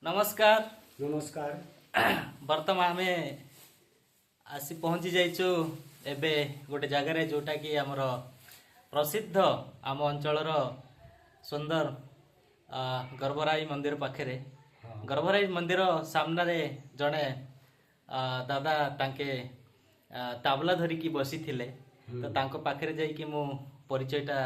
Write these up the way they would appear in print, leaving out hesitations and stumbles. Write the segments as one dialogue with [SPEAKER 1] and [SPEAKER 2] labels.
[SPEAKER 1] नमस्कार।
[SPEAKER 2] नमस्कार।
[SPEAKER 1] वर्तमान आमे आसी पहुंची जाइछु एबे गोटे जगह रे जोटा कि हमर प्रसिद्ध आम अंचलर सुंदर गर्भराई मंदिर पाखरे। गर्भराई मंदिर सामने रे जड़े दादा तांके ताबला धरिकी बसी थिले तो तांको पाखरे जाई कि मु परिचयटा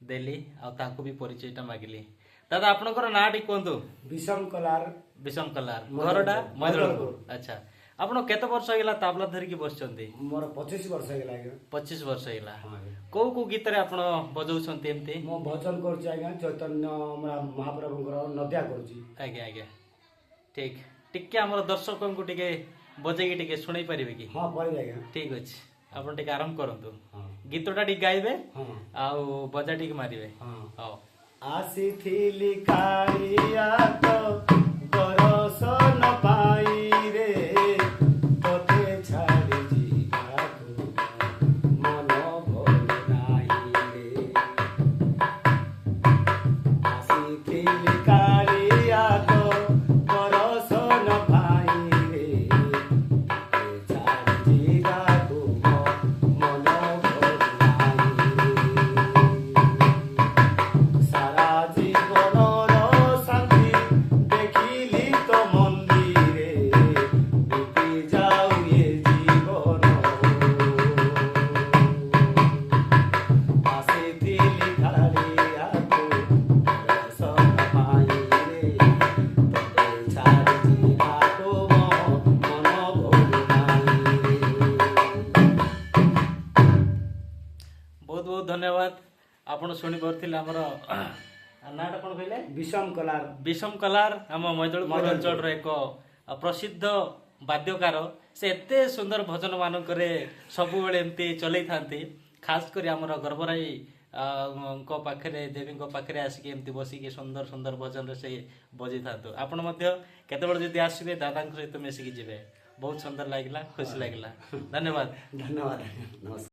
[SPEAKER 1] देली आ तांको भी परिचयटा मागिली। दादा आपनकर नाटी कोंतु?
[SPEAKER 2] विषम कलार।
[SPEAKER 1] विषम कलार घरटा मैदलपुर। अच्छा आपण केते वर्ष हेला ताबला धरिकी बसचंती?
[SPEAKER 2] मोर 25 वर्ष हेला आज्ञा।
[SPEAKER 1] 25 वर्ष हेला।
[SPEAKER 2] हां।
[SPEAKER 1] को को गीत रे आपण बजाउछंती एमती?
[SPEAKER 2] मो भजन करछि आज्ञा, चैतन्य हमरा महाप्रभुଙ୍କର नद्या करछि।
[SPEAKER 1] आज्ञा आज्ञा ठीक टिके हमर दर्शकन को टिके बजेगी टिके सुनै परिबे की?
[SPEAKER 2] हां परिबे आज्ञा।
[SPEAKER 1] ठीक अछि आपण टिके आरंभ करंतु।
[SPEAKER 2] हां।
[SPEAKER 1] गीतटा टिके गाइबे?
[SPEAKER 2] हां।
[SPEAKER 1] आउ बजा टिके मारिबे?
[SPEAKER 2] हां।
[SPEAKER 1] हां।
[SPEAKER 2] आसीथिली कालिया तो बरसन पाई रे तोते छाड़ी जीवाको मन भोल नाही रे। आसीथिली कालिया तो बरसन पाई रे तोते छाड़ी जीवाको मन भोल नाही रे। सारा जीवनर शांति देखिली तो मंदिरे बीती जाऊ ये जीवन। आसीथिली कालियाको दर्शन पाई रे तोते छाड़ी जीवाको मन भोल नाही रे।
[SPEAKER 1] बहुत बहुत धन्यवाद। आपण सुनि परथिले हमर नाटा कोन कहले?
[SPEAKER 2] विषम कलार।
[SPEAKER 1] विषम कलार आम मैदलपुर अंचल एक प्रसिद्ध वाद्यकार से एते सुंदर भजन मानकरे सबु बेले एमती चलै थांती। खास करी हमर गर्भराई को पाखरे देवी को पाखरे आसिक एमती बसिकी सुंदर सुंदर भजन रे से बजै थांतो। आपण मध्य केते बेले जदी आसीबे दादा सहित मिसिकी जिवे। बहुत सुंदर लागिला, खुशी लागिला। धन्यवाद।
[SPEAKER 2] धन्यवाद। नमस्कार।